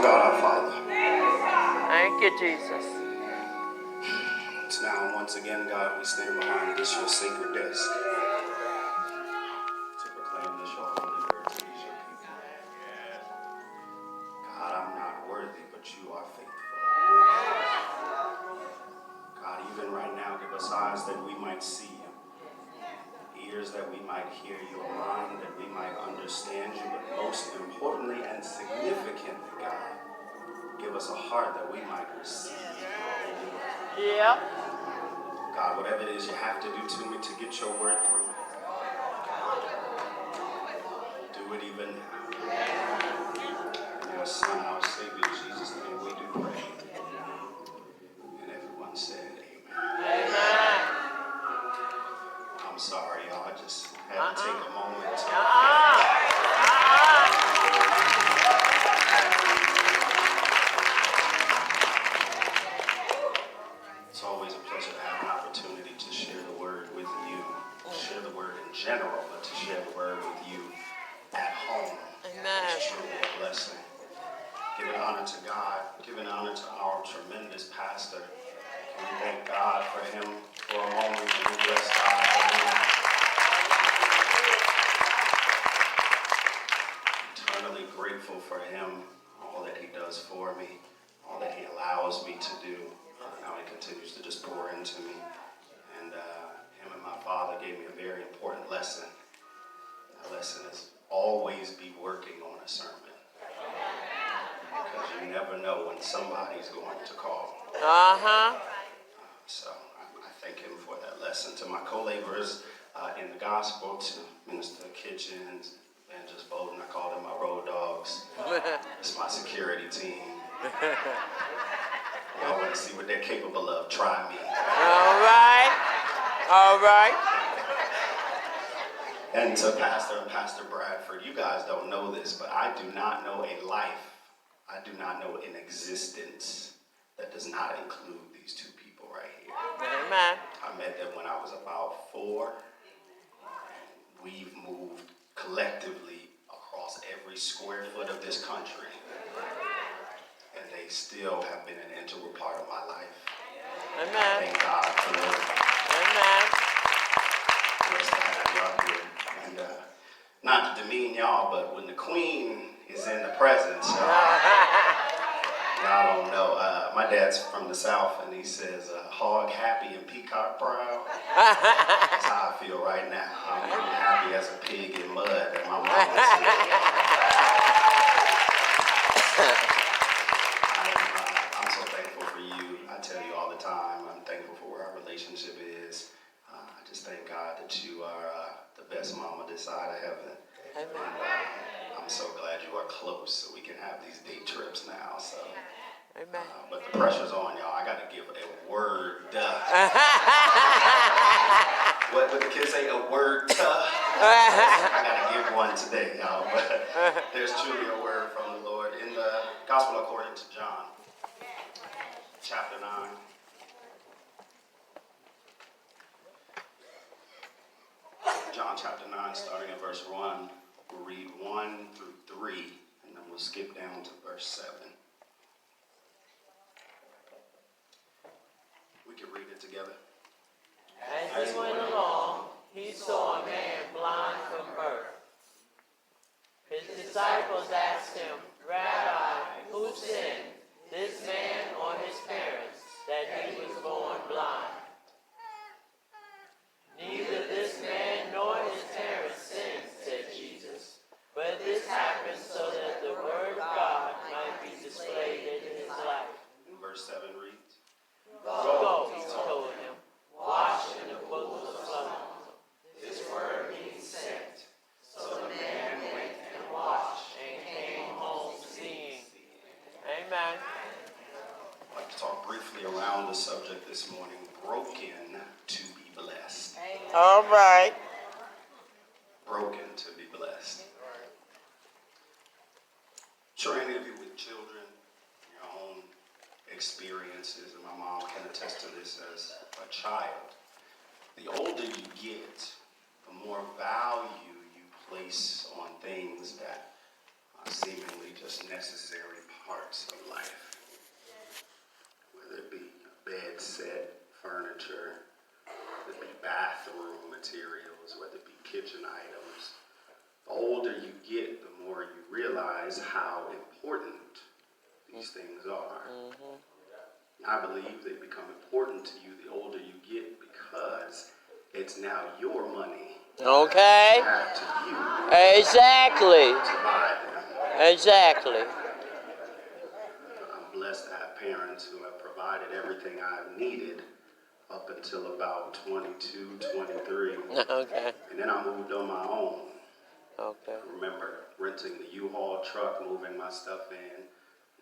God our Father. Thank you, Jesus. It's now once again, God, we stand behind this your sacred desk to proclaim this your holy word to these your people. God, I'm not worthy, but you are faithful. God, even right now, give us eyes that we might see you, ears that we might hear you, a mind that we might understand you, but most importantly and significantly, God, give us a heart that we might receive your holy word. Yeah. God, whatever it is you have to do to me to get your word through, do it even now. In your Son, our Savior, Jesus' name, we do pray. And everyone said, amen. Amen. I'm sorry, y'all. I just had to take a moment to It's always a pleasure to have an opportunity to share the word with you, share the word in general, but to share the word with you at home. Amen. It's truly a blessing. Giving honor to God, giving honor to our tremendous pastor. Can we thank God for him for a moment? Can we bless God for him? Eternally grateful for him, all that he does for me, all that he allows me to do. How he continues to just pour into me. And him and my father gave me a very important lesson. That lesson is always be working on a sermon. Because you never know when somebody's going to call. So I thank him for that lesson. To my co-laborers in the gospel, to Minister Kitchens, Evangelist Bowden, I call them my road dogs. It's my security team. Y'all want to see what they're capable of? Try me. All right. All right. And to Pastor and Pastor Bradford, you guys don't know this, but I do not know a life, I do not know an existence that does not include these two people right here. Amen. I met them when I was about 4. We've moved collectively across every square foot of this country. And they still have been an integral part of my life. Amen. Thank God for them. Amen. Blessed to have y'all here. And not to demean y'all, but when the queen is in the presence, y'all don't know. My dad's from the South, and he says, hog happy and peacock proud. That's how I feel right now. I'm happy as a pig in mud that my mom is here. I'm so thankful for you. I tell you all the time, I'm thankful for where our relationship is. I just thank God that you are the best mama this side of heaven. Amen. And, I'm so glad you are close so we can have these day trips now. So, Amen. but the pressure's on, y'all. I got to give a word. What would the kids say? A word. I got to give one today, y'all. But there's truly a word from the Lord in the Gospel according to John, chapter 9. John chapter 9, starting at verse 1. We'll read 1 through 3, and then we'll skip down to verse 7. We can read it together. As he went along, he saw a man blind from birth. His disciples asked him, Rabbi, who sinned, this man or his parents, that he was born blind? Neither this man nor his parents sinned, said Jesus. But this happened so that the word of God might be displayed in his life. And verse 7 reads, Go, he told him, wash in the pools of Siloam. This word means sent. So the man went and washed and came home seeing. Amen. I'd like to talk briefly around the subject this morning, broken to be blessed. All right. Broken to be blessed. I'm sure any of you with children, your own experiences, and my mom can attest to this as a child. The older you get, the more value you place on things that are seemingly just necessary parts of life, whether it be a bed set, furniture, whether it be bathroom materials, whether it be kitchen items. The older you get, the more you realize how important these things are. Mm-hmm. I believe they become important to you the older you get because it's now your money. Okay. Back to you. Exactly. To buy them. Exactly. I'm blessed to have parents who have provided everything I've needed up until about 22, 23. Okay. And then I moved on my own. Okay. I remember renting the U-Haul truck, moving my stuff in, and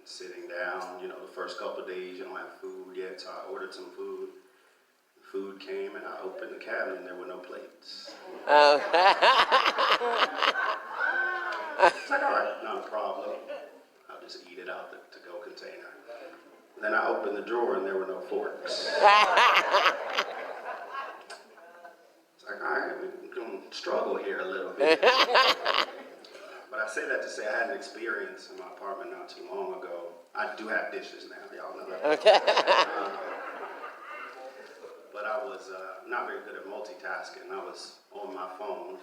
sitting down. You know, the first couple of days you don't have food yet, so I ordered some food. The food came and I opened the cabinet and there were no plates. Okay. It's like, all right, not a problem. I'll just eat it out the to-go container. Then I opened the drawer and there were no forks. It's like, all right, we're going to struggle here a little bit. But I say that to say I had an experience in my apartment not too long ago. I do have dishes now, y'all know that. Okay. But I was not very good at multitasking. I was on my phone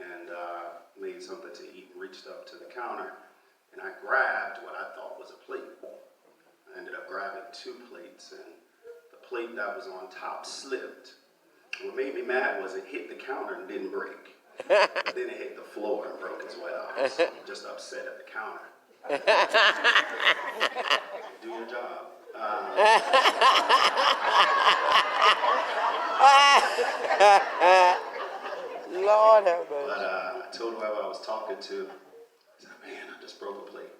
and made something to eat and reached up to the counter. And I grabbed what I thought was a plate. I ended up grabbing 2 plates, and the plate that was on top slipped. What made me mad was it hit the counter and didn't break. Then it hit the floor and broke as well. So I'm just upset at the counter. Do your job. Lord have mercy. But I told whoever I was talking to, I said, man, I just broke a plate.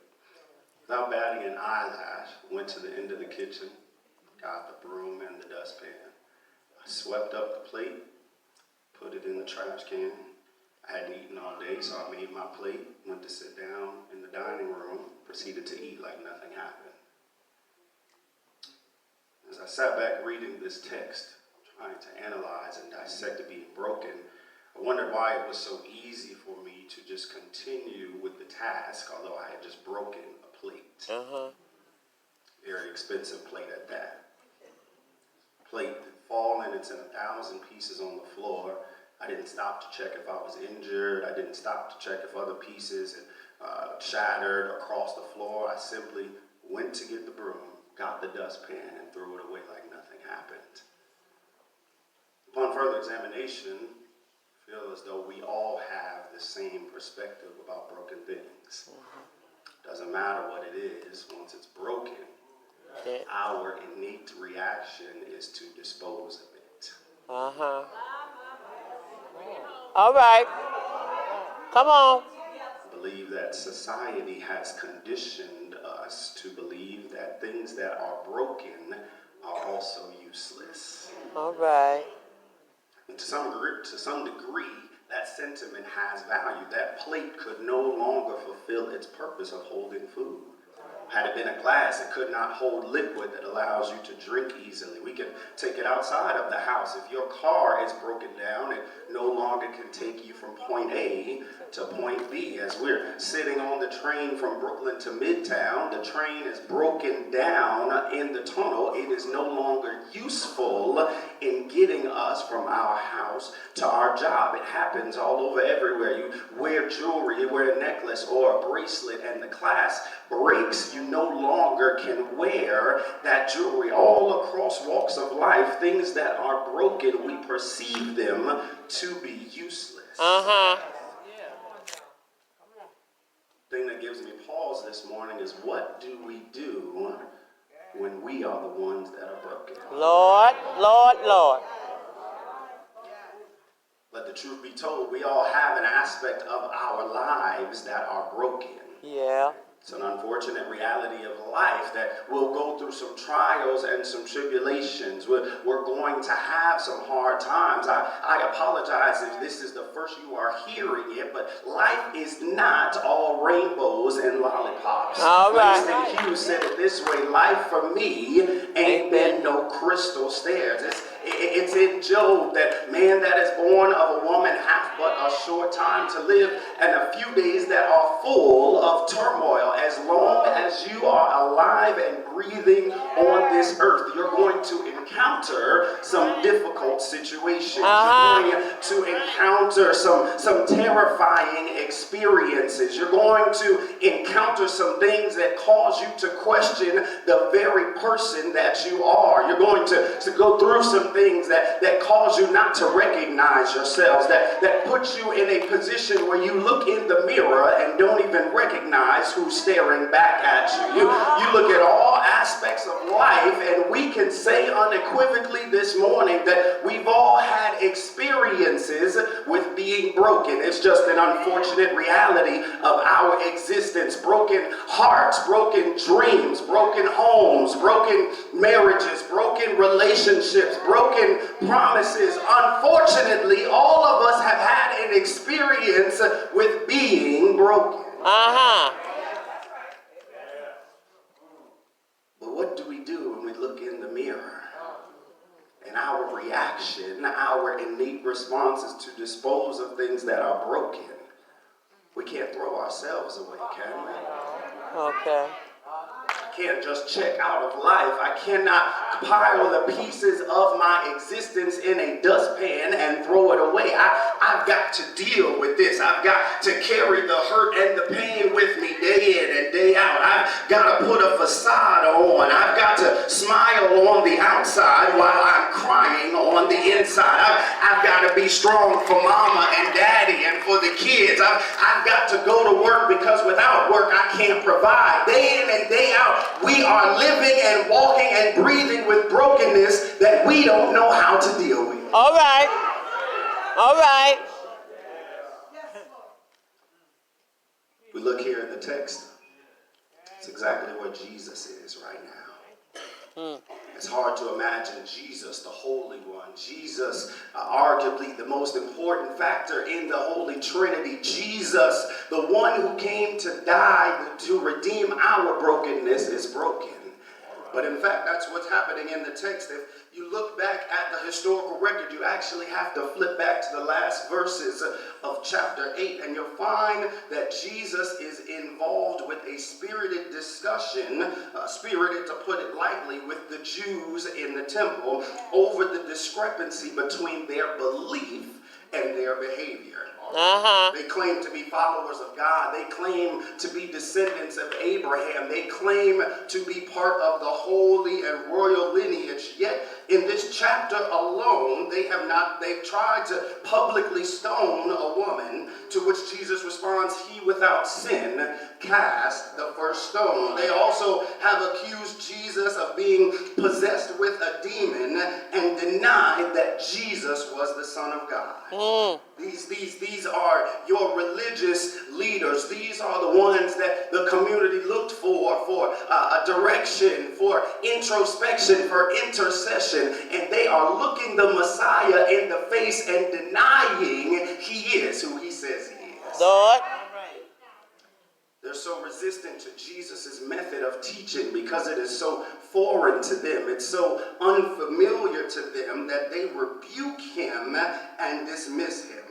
Without batting an eyelash, went to the end of the kitchen, got the broom and the dustpan. I swept up the plate, put it in the trash can. I hadn't eaten all day, so I made my plate, went to sit down in the dining room, proceeded to eat like nothing happened. As I sat back reading this text, trying to analyze and dissect it being broken, I wondered why it was so easy for me to just continue with the task, although I had just broken a plate. Very expensive plate at that. Plate had fallen, it's in 1,000 pieces on the floor. I didn't stop to check if I was injured. I didn't stop to check if other pieces had shattered across the floor. I simply went to get the broom, got the dustpan, and threw it away like nothing happened. Upon further examination, I feel as though we all have the same perspective about broken things. Doesn't matter what it is, once it's broken, our innate reaction is to dispose of it. All right. Come on. I believe that society has conditioned us to believe that things that are broken are also useless. All right. And to some degree, that sentiment has value. That plate could no longer fulfill its purpose of holding food. Had it been a glass, it could not hold liquid that allows you to drink easily. We can take it outside of the house. If your car is broken down, it no longer can take you from point A to point B. As we're sitting on the train from Brooklyn to Midtown, the train is broken down in the tunnel. It is no longer useful in getting us from our house to our job. It happens all over everywhere. You wear jewelry, you wear a necklace or a bracelet, and the clasp breaks. You no longer can wear that jewelry. All across walks of life, things that are broken, we perceive them to be useless. The thing that gives me pause this morning is, what do we do when we are the ones that are broken? Lord. Let the truth be told, we all have an aspect of our lives that are broken. Yeah. It's an unfortunate reality of life that we'll go through some trials and some tribulations. We're going to have some hard times. I apologize if this is the first you are hearing it, but life is not all rainbows and lollipops. All right. Winston Hughes said it this way: life for me ain't been no crystal stairs. It's in Job that man that is born of a woman hath but a short time to live, and a few days that are full of turmoil. As long as as you are alive and breathing on this earth, you're going to encounter some difficult situations. You're going to encounter some terrifying experiences. You're going to encounter some things that cause you to question the very person that you are. You're going to go through some things that cause you not to recognize yourselves, that puts you in a position where you look in the mirror and don't even recognize who's staring back at you. You look at all aspects of life, and we can say unequivocally this morning that we've all had experiences with being broken. It's just an unfortunate reality of our existence. Broken hearts, broken dreams, broken homes, broken marriages, broken relationships, broken promises. Unfortunately, all of us have had an experience with being broken. But what do we do when we look in the mirror? And our reaction, our innate response is to dispose of things that are broken. We can't throw ourselves away, can we? Okay. I can't just check out of life. I cannot pile the pieces of my existence in a dustpan and throw it away. I've got to deal with this. I've got to carry the hurt and the pain with me day in and day out. I've got to put a facade on. I've got to smile on the outside while I'm crying on the inside. I've got to be strong for mama and daddy and for the kids. I've got to go to work because without work I can't provide. Day in and day out, we are living and walking and breathing with brokenness that we don't know how to deal with. All right. All right. We look here in the text. It's exactly where Jesus is right now. It's hard to imagine Jesus, the Holy One. Jesus, arguably the most important factor in the Holy Trinity. Jesus, the one who came to die to redeem our brokenness, is broken. But in fact, that's what's happening in the text. If you look back at the historical record, you actually have to flip back to the last verses of chapter 8, and you'll find that Jesus is involved with a spirited discussion, spirited to put it lightly, with the Jews in the temple over the discrepancy between their belief and their behavior. They claim to be followers of God. They claim to be descendants of Abraham. They claim to be part of the holy and royal lineage. Yet in this chapter alone, they've tried to publicly stone a woman, to which Jesus responds, "He without sin cast the first stone." They also have accused Jesus of being possessed with a demon and denied that Jesus was the Son of God. These are your religious leaders. These are the ones that the community looked for a direction, for introspection, for intercession. And they are looking the Messiah in the face and denying he is who he says he is. Lord. They're so resistant to Jesus' method of teaching because it is so foreign to them. It's so unfamiliar to them that they rebuke him and dismiss him,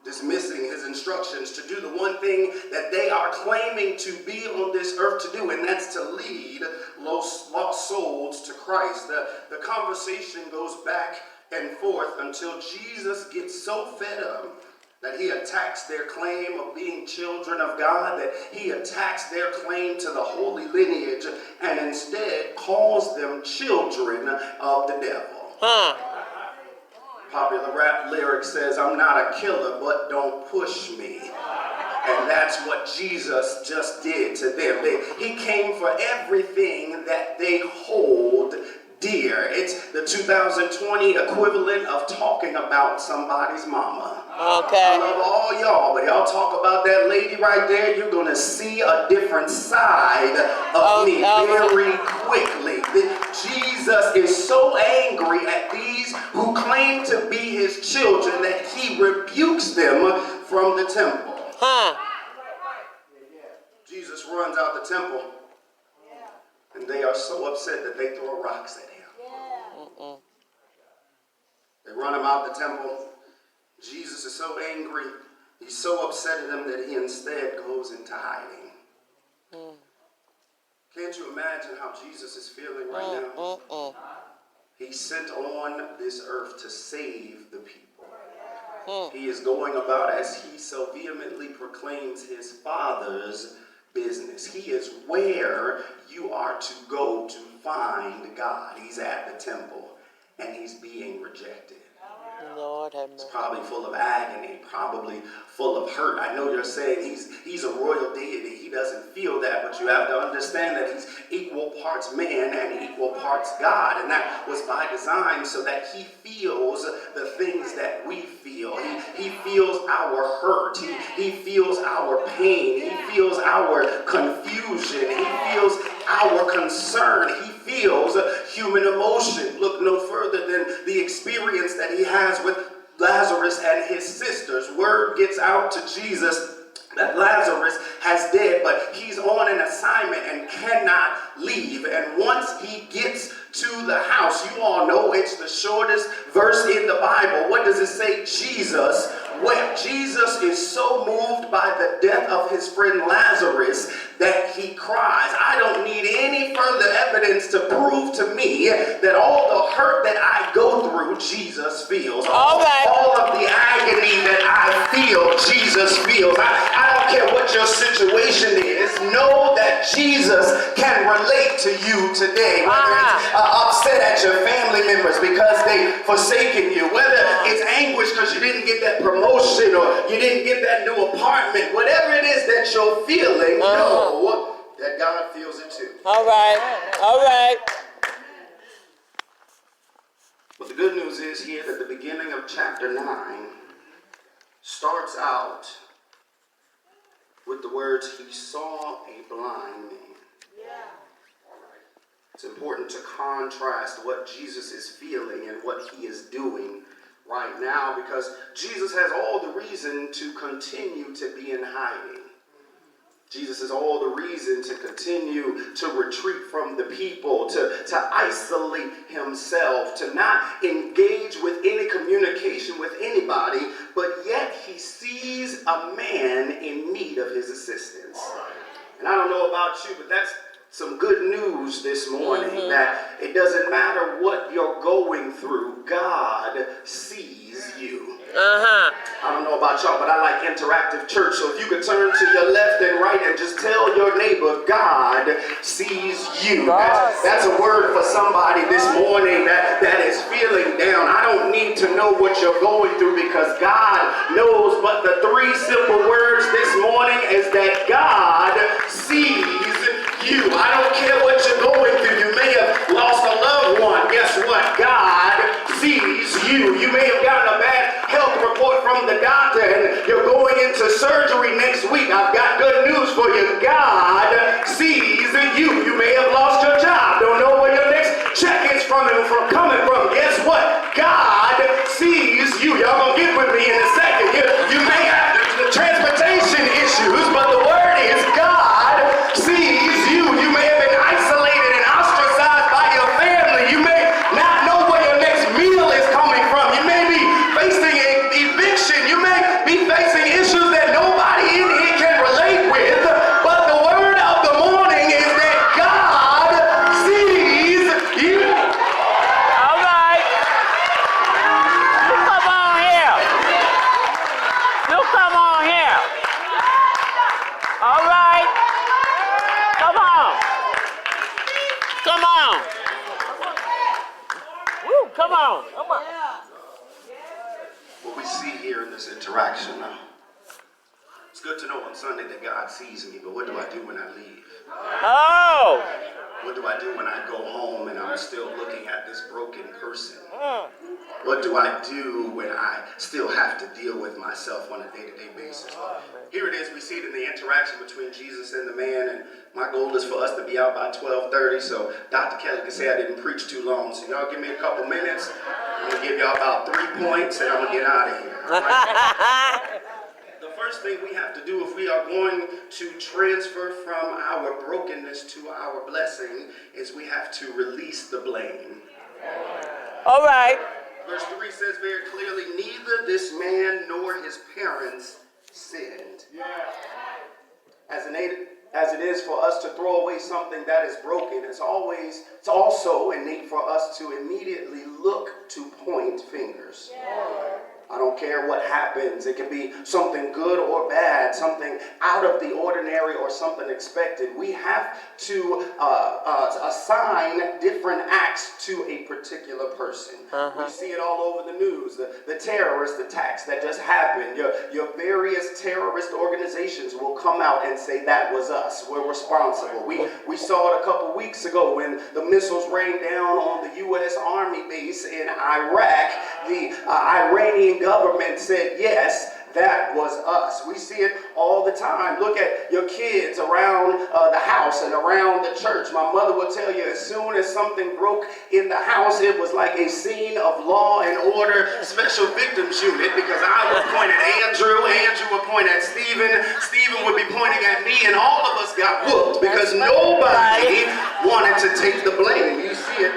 dismissing his instructions to do the one thing that they are claiming to be on this earth to do, and that's to lead lost souls to Christ. The conversation goes back and forth until Jesus gets so fed up that he attacks their claim of being children of God, that he attacks their claim to the holy lineage, and instead calls them children of the devil. Popular rap lyric says, "I'm not a killer, but don't push me." And that's what Jesus just did to them. He came for everything that they hold dear. It's the 2020 equivalent of talking about somebody's mama. Okay. I love all y'all, but y'all talk about that lady right there, you're going to see a different side of me very quickly. Jesus is so angry at these who claim to be his children that he rebukes them from the temple. Jesus runs out the temple, and they are so upset that they throw rocks at him. They run him out the temple. Jesus is so angry, he's so upset at them that he instead goes into hiding. Can't you imagine how Jesus is feeling right now? He's sent on this earth to save the people. He is going about, as he so vehemently proclaims, his Father's business. He is where you are to go to find God. He's at the temple, and he's being rejected. Lord have mercy. It's probably full of agony, probably full of hurt. I know you're saying he's a royal deity. He doesn't feel that, but you have to understand that he's equal parts man and equal parts God. And that was by design so that he feels the things that we feel. He feels our hurt. He feels our pain. He feels our confusion. He feels our concern. He feels human emotion. Look no further than the experience that he has with Lazarus and his sisters. Word gets out to Jesus that Lazarus has died, but he's on an assignment and cannot leave. And once he gets to the house, you all know it's the shortest verse in the Bible. What does it say? Jesus wept. Jesus is so moved by the death of his friend Lazarus that he cries. I don't need any further evidence to prove to me that all the hurt that I go through, Jesus feels. All of the agony that I feel, Jesus feels. I don't care what your situation is. Know that Jesus can relate to you today. Whether it's upset at your family members because they've forsaken you, whether it's anguish because you didn't get that promotion or you didn't get that new apartment, whatever it is that you're feeling, know that God feels it too. All right. But the good news is here that the beginning of chapter 9 starts out with the words, he saw a blind man. It's important to contrast what Jesus is feeling and what he is doing right now, because Jesus has all the reason to continue to be in hiding. Jesus has all the reason to continue to retreat from the people, to isolate himself, to not engage with any communication with anybody, but yet he sees a man in need of his assistance. And I don't know about you, but that's some good news this morning, that it doesn't matter what you're going through, God sees you. I don't know about y'all, but I like interactive church. So if you could turn to your left and right and just tell your neighbor, God sees you. That's a word for somebody this morning that is feeling down. I don't need to know what you're going through because God knows. But the three simple words this morning is that God sees you. I don't care what you're going through. You may have lost a loved one. Guess what? God sees you. You may have gotten a bad health report from the doctor and you're going into surgery next week. I've got good news for you. God sees you. You may have lost your job. Don't know where your next check is coming from. Guess what? God sees you. Y'all gonna get with me in a second. You may have transportation issues, but the word is God sees you. You may have been isolated and ostracized by your family. You may not know where your next meal is coming from. You may be facing eviction. You may be facing issues that nobody in here can relate with. But the word of the morning is that God sees you. All right. You come on here. All right. Come on. Woo, come on. What we see here in this interaction now, it's good to know on Sunday that God sees me, but what do I do when I leave? Oh. What do I do when I go home and I'm still looking at this broken person? What do I do when I still have to deal with myself on a day-to-day basis? Well, here it is. We see it in the interaction between Jesus and the man, and my goal is for us to be out by 12:30, so Dr. Kelly can say I didn't preach too long. So y'all give me a couple minutes. I'm going to give y'all about 3 points, and I'm going to get out of here. Right? The first thing we have to do if we are going to transfer from our brokenness to our blessing is we have to release the blame. All right. Verse 3 says very clearly, neither this man nor his parents sinned. As a native as it is for us to throw away something that is broken, it's also innate for us to immediately look to point fingers. I don't care what happens. It can be something good or bad, something out of the ordinary or something expected. We have to assign different acts to a particular person. We see it all over the news. The terrorist attacks that just happened. Your various terrorist organizations will come out and say that was us. We're responsible. We saw it a couple weeks ago when the missiles rained down on the U.S. Army base in Iraq. The Iranian government said, yes, that was us. We see it all the time. Look at your kids around the house and around the church. My mother will tell you, as soon as something broke in the house, it was like a scene of Law and Order Special Victims Unit, because I would point at Andrew would point at Stephen would be pointing at me, and all of us got whooped because nobody wanted to take the blame. You see it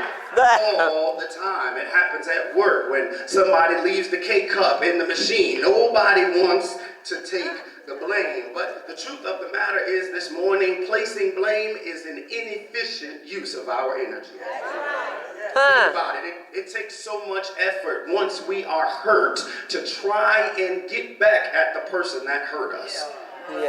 all the time. It happens at work when somebody leaves the K-cup in the machine. Nobody wants to take the blame. But the truth of the matter is, this morning, placing blame is an inefficient use of our energy. Think about it. It takes so much effort once we are hurt to try and get back at the person that hurt us.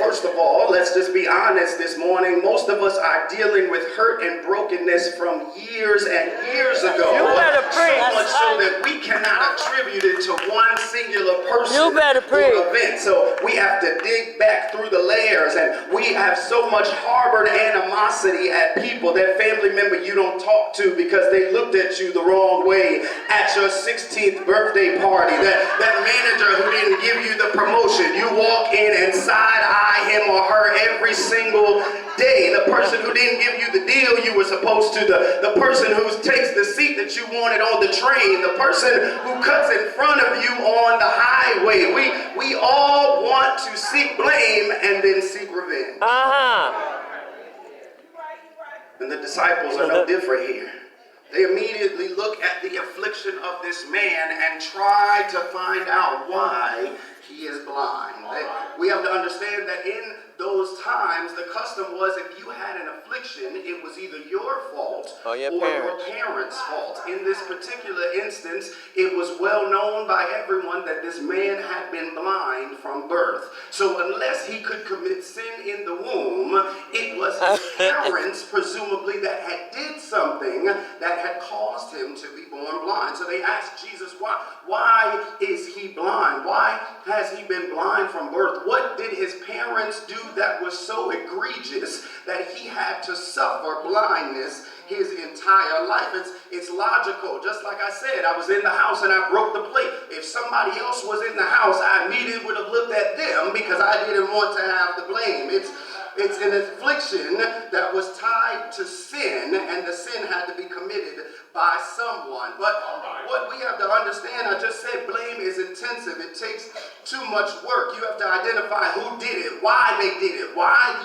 First of all, let's just be honest this morning. Most of us are dealing with hurt and brokenness from years and years ago. So much so that we cannot attribute it to one singular person or event. So we have to dig back through the layers, and we have so much harbored animosity at people, that family member you don't talk to because they looked at you the wrong way at your 16th birthday party, that manager who didn't give you the promotion. You walk in and side-eye him or her every single day. The person who didn't give you the deal you were supposed to, the person who takes the seat that you wanted on the train, the person who cuts in front of you on the highway. We all want to seek blame and then seek revenge. And the disciples are no different here. They immediately look at the affliction of this man and try to find out why he is blind. We have to understand that in those times, the custom was, if you had an affliction, it was either your fault or your parents' fault. In this particular instance, it was well known by everyone that this man had been blind from birth. So unless he could commit sin in the womb, it was his parents, presumably, that had did something that had caused him to be born blind. So they asked Jesus, why is he blind? Why has he been blind from birth? What did his parents do that was so egregious that he had to suffer blindness his entire life? It's logical. Just like I said, I was in the house and I broke the plate. If somebody else was in the house, I immediately would have looked at them because I didn't want to have the blame. It's an affliction that was tied to sin, and the sin had to be committed by someone. But what we have to understand, I just said blame is intensive. It takes too much work. You have to identify who did it, why they did it, why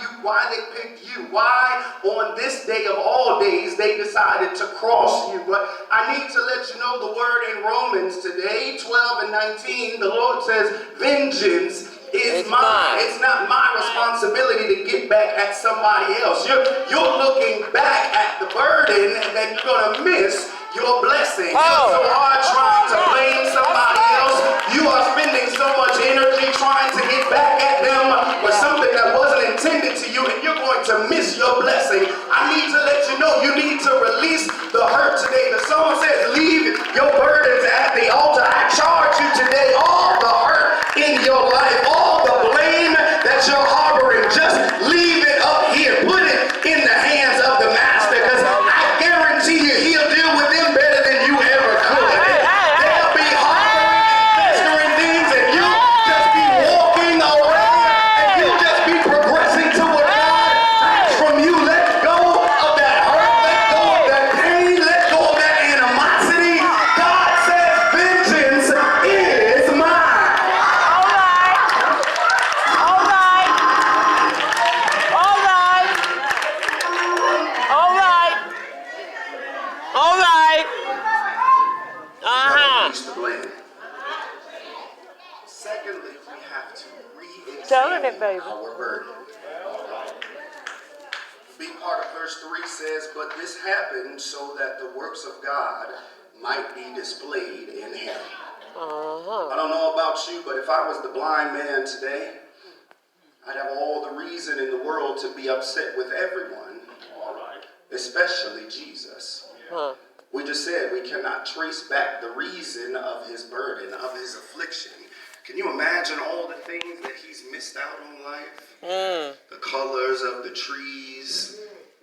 they picked you, why on this day of all days they decided to cross you. But I need to let you know the word in Romans today, 12 and 19, the Lord says, vengeance is mine. It's not my responsibility to get back at somebody else. You're looking back at the burden, and then you're going to miss your blessing. You're so hard trying to blame somebody else. You are spending so much energy trying to get back at them for something that wasn't intended to you, and you're going to miss your blessing. I need to let you know you need to release the hurt today. The song says, leave your burdens at the altar. I charge you today, all the hurt in your life, all the blame that you're harboring, just leave it up here. Put it in the hands of the master, because I guarantee you he'll deal with them better than you ever could. They'll be harboring and festering things, and you'll just be walking around, and you'll just be progressing to what God has from you. Let go of that hurt, let go of that pain, let go of that animosity. God says vengeance is mine. Secondly, we have to re-examine our burden. verse 3 says, "But this happened so that the works of God might be displayed in him." I don't know about you, but if I was the blind man today, I'd have all the reason in the world to be upset with everyone, especially Jesus. We just said we cannot trace back the reason of his burden, of his affliction. Can you imagine all the things that he's missed out on life? The colors of the trees,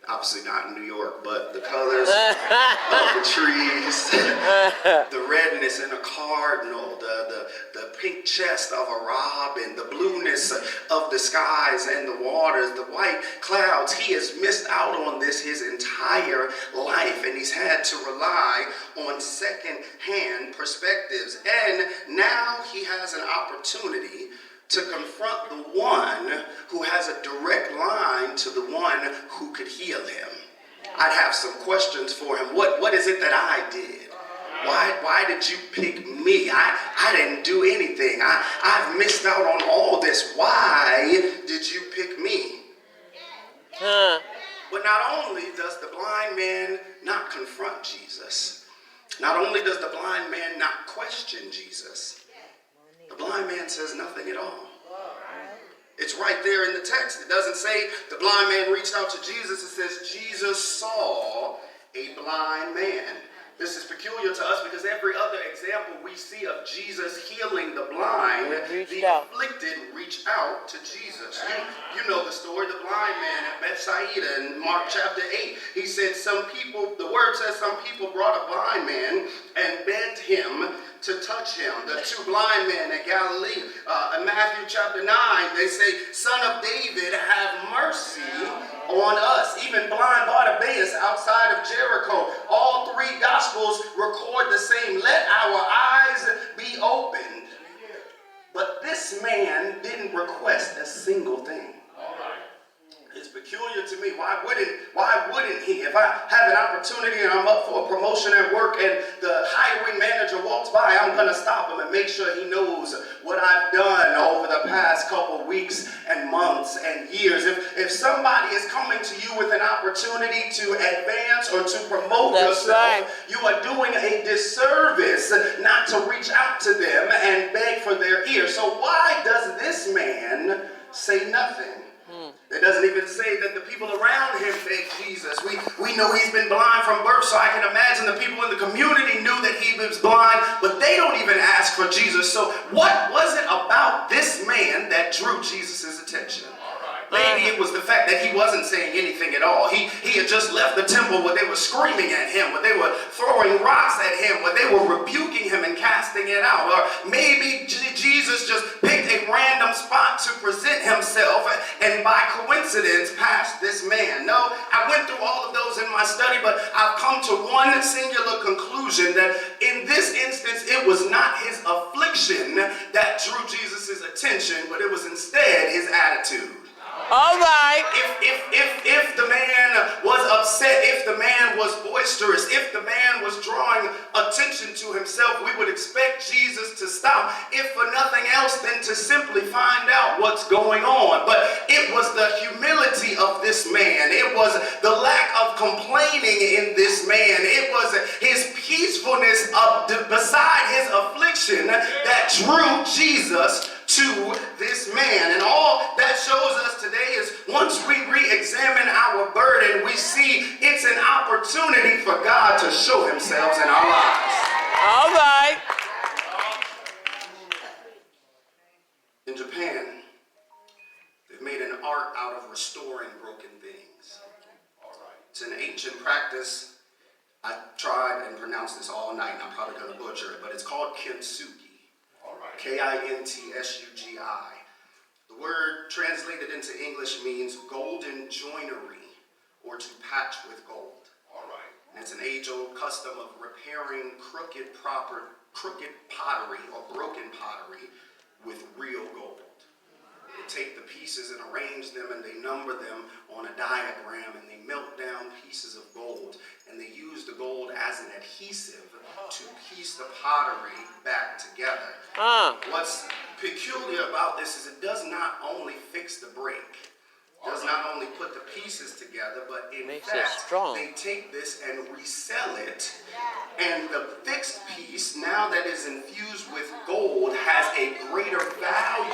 obviously not in New York, but the colors of the trees, the redness in a cardinal, the pink chest of a robin, the blueness of the skies and the waters, the white clouds. He has missed out on this his entire life, and he's had to rely on second-hand perspectives. And now he has an opportunity to confront the one who has a direct line to the one who could heal him. I'd have some questions for him. What is it that I did? Why did you pick me? I didn't do anything. I've missed out on all this. Why did you pick me? But not only does the blind man not confront Jesus, not only does the blind man not question Jesus, the blind man says nothing at all. It's right there in the text. It doesn't say the blind man reached out to Jesus. It says Jesus saw a blind man. This is peculiar to us because every other example we see of Jesus healing the blind, the afflicted reach out to Jesus. You know the story, the blind man at Bethsaida in Mark chapter 8. He said the word says some people brought a blind man and begged him to touch him. The two blind men in Galilee, in Matthew chapter 9, they say, "Son of David, have mercy on us." Even blind Bartimaeus outside of Jericho. All three gospels record the same. Let our eyes be opened. But this man didn't request a single thing. It's peculiar to me. Why wouldn't he? If I have an opportunity and I'm up for a promotion at work and the hiring manager walks by, I'm going to stop him and make sure he knows what I've done over the past couple weeks and months and years. If somebody is coming to you with an opportunity to advance or to promote yourself, you are doing a disservice not to reach out to them and beg for their ear. So why does this man say nothing? It doesn't even say that the people around him begged Jesus. We know he's been blind from birth, so I can imagine the people in the community knew that he was blind, but they don't even ask for Jesus. So what was it about this man that drew Jesus' attention? Maybe it was the fact that he wasn't saying anything at all. He had just left the temple where they were screaming at him, where they were throwing rocks at him, where they were rebuking him and casting it out. Or maybe Jesus just picked a random spot to present himself and by coincidence passed this man. No, I went through all of those in my study, but I've come to one singular conclusion, that in this instance it was not his affliction that drew Jesus' attention, but it was instead his attitude. All right. If the man was upset, if the man was boisterous, if the man was drawing attention to himself, we would expect Jesus to stop. If for nothing else, then to simply find out what's going on. But it was the humility of this man. It was the lack of complaining in this man. It was his peacefulness beside his affliction that drew Jesus to this man. And all that shows us today is once we re-examine our burden, we see it's an opportunity for God to show himself in our lives. All right. In Japan, they've made an art out of restoring broken things. It's an ancient practice. I tried and pronounced this all night, and I'm probably going to butcher it, but it's called kintsugi. Kintsugi. The word translated into English means golden joinery, or to patch with gold. And it's an age-old custom of repairing crooked pottery or broken pottery with real gold. They take the pieces and arrange them, and they number them on a diagram, and they melt down pieces of gold, and they use the gold as an adhesive to piece the pottery back together. What's peculiar about this is it does not only fix the break, does not only put the pieces together, but in Makes it fact, strong. they take this and resell it. And the fixed piece, now that is infused with gold, has a greater value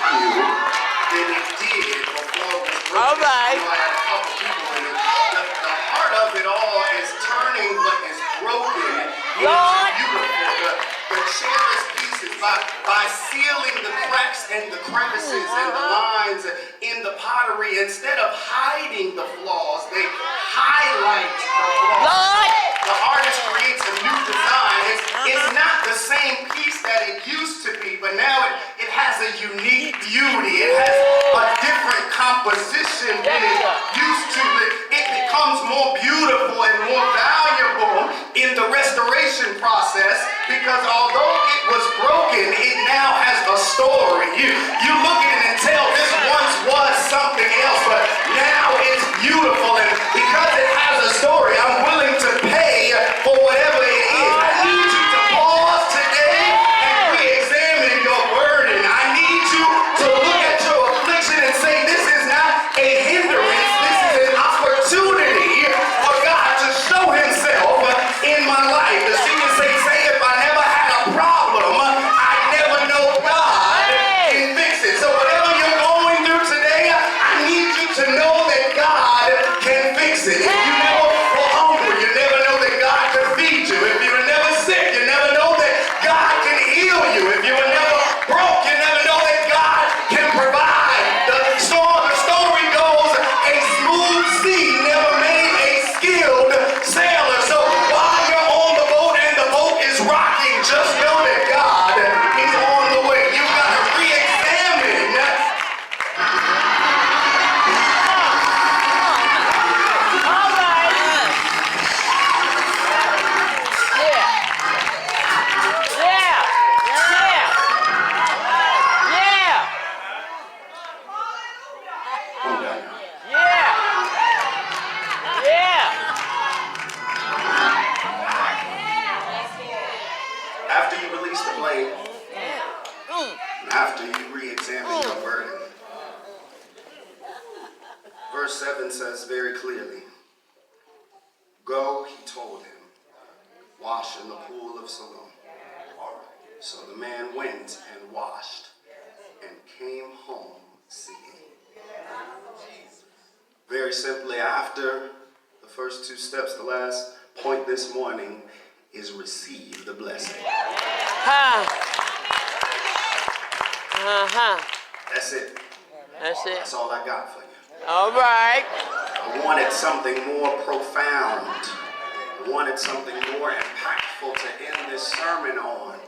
than it did before it was broken. All right. You know, I had a couple people in it. The heart of it all is turning what is broken Lord. into beautiful. The cherished pieces by sealing the cracks and the crevices and the lines in the pottery. Instead of hiding the flaws, they highlight the flaws. Lord. The artist creates a new design. It's not the same piece that it used to be, but now it has a unique beauty. It has a different composition than it used to. It becomes more beautiful and more valuable in the restoration process because although it was broken, it now has a story. You look at it and tell this once was something else, but now it's beautiful, and because it has a story, I'm willing to pay for whatever it is. I need you to pause today and re-examine your burden. I need you to look at your affliction and say, this is not a hindrance, this is an opportunity for God to show himself in my life. The singers say, if I never had a problem, I never know God can fix it. So whatever you're going through today, I need you to know that God can fix it. If you never were hungry, you never know that God can feed you. If you were never sick, you never know that God can heal you. If you were never broke, you never know that God can provide. The story goes, a smooth sea never made a skilled sailor. So while you're on the boat and the boat is rocking, just know that God is on the way. You've got to re-examine. All right. Yeah. Yeah. Yeah. Yeah. I'm done. Yeah. Yeah. After you release the blame, after you re-examine your burden, verse 7 says very clearly, go, he told him, wash in the pool of Siloam. So the man went and washed and came home seeing. Very simply, after the first two steps, the last point this morning is receive the blessing. That's it. That's it. That's all I got for you. All right. I wanted something more profound. I wanted something more impactful to end this sermon on.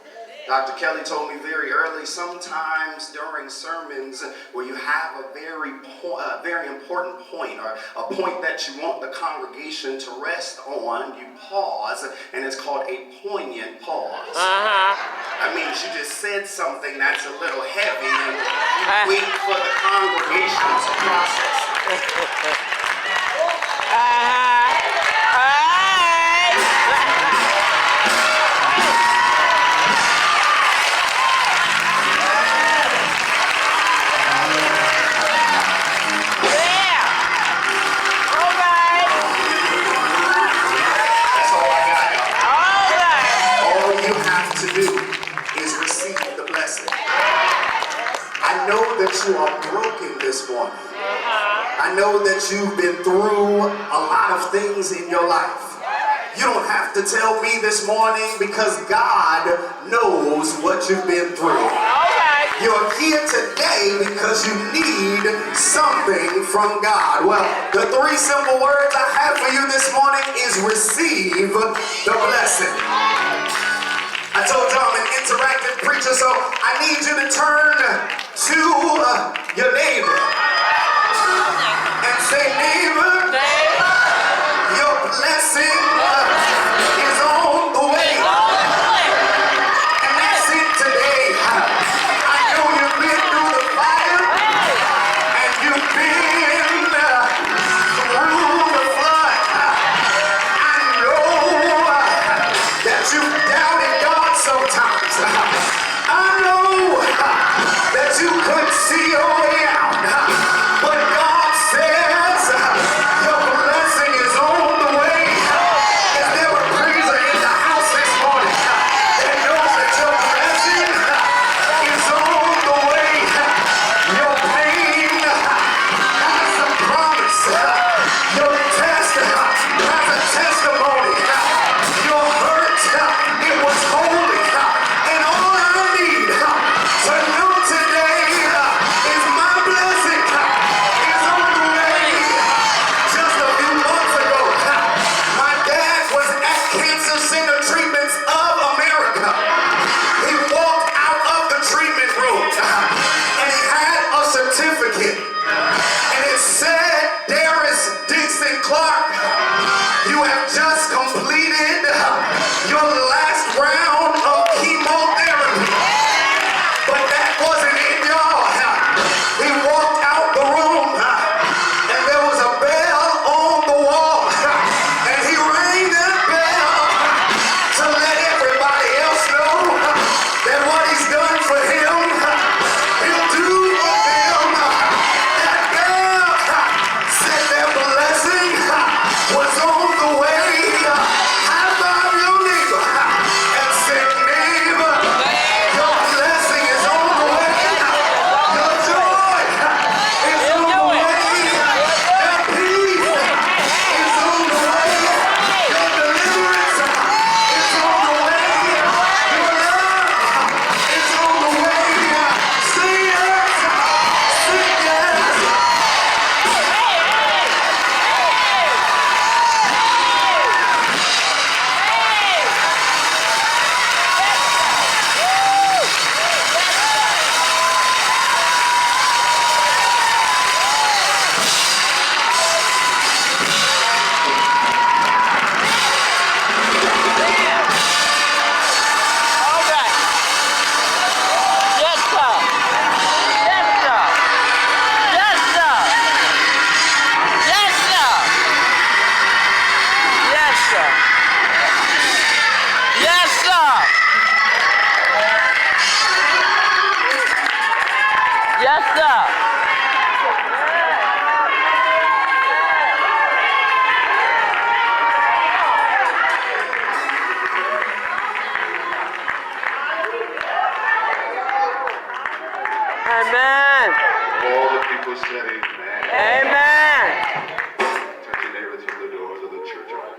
Dr. Kelly told me very early, sometimes during sermons where you have a very important point or a point that you want the congregation to rest on, you pause, and it's called a poignant pause. That means you just said something that's a little heavy and you wait for the congregation to process it. That's all I got, y'all. All you have to do is receive the blessing. I know that you are broken this morning. I know that you've been through a lot of things in your life. You don't have to tell me this morning because God knows what you've been through. You're here today because you need something from God. Well, the three simple words I have for you this morning is receive the blessing. I told you I'm an interactive preacher, so I need you to turn to your neighbor and say, neighbor, your blessing is on the way. And that's it today. I know you've been through the fire and you've been through the flood. I know You have just completed your last round of chemotherapy. But that wasn't it, y'all. He walked out the room and there was a bell on the wall. And he rang that bell to let everybody else know that what he's done for him, he'll do for them. That bell said their blessing was on the way. High five your neighbor and say, neighbor, your blessing is on the way. Your joy is on the way. Your peace is on the way. Your deliverance is on the way. Your love is on the way. Say yes. Say yes. All right. Yes, sir. Yes, sir. Yes, sir. Yes, sir. Yes, sir. Yes, sir. Yes, sir. Amen. All the people said amen. Amen. Touch your neighbor through the doors of the church.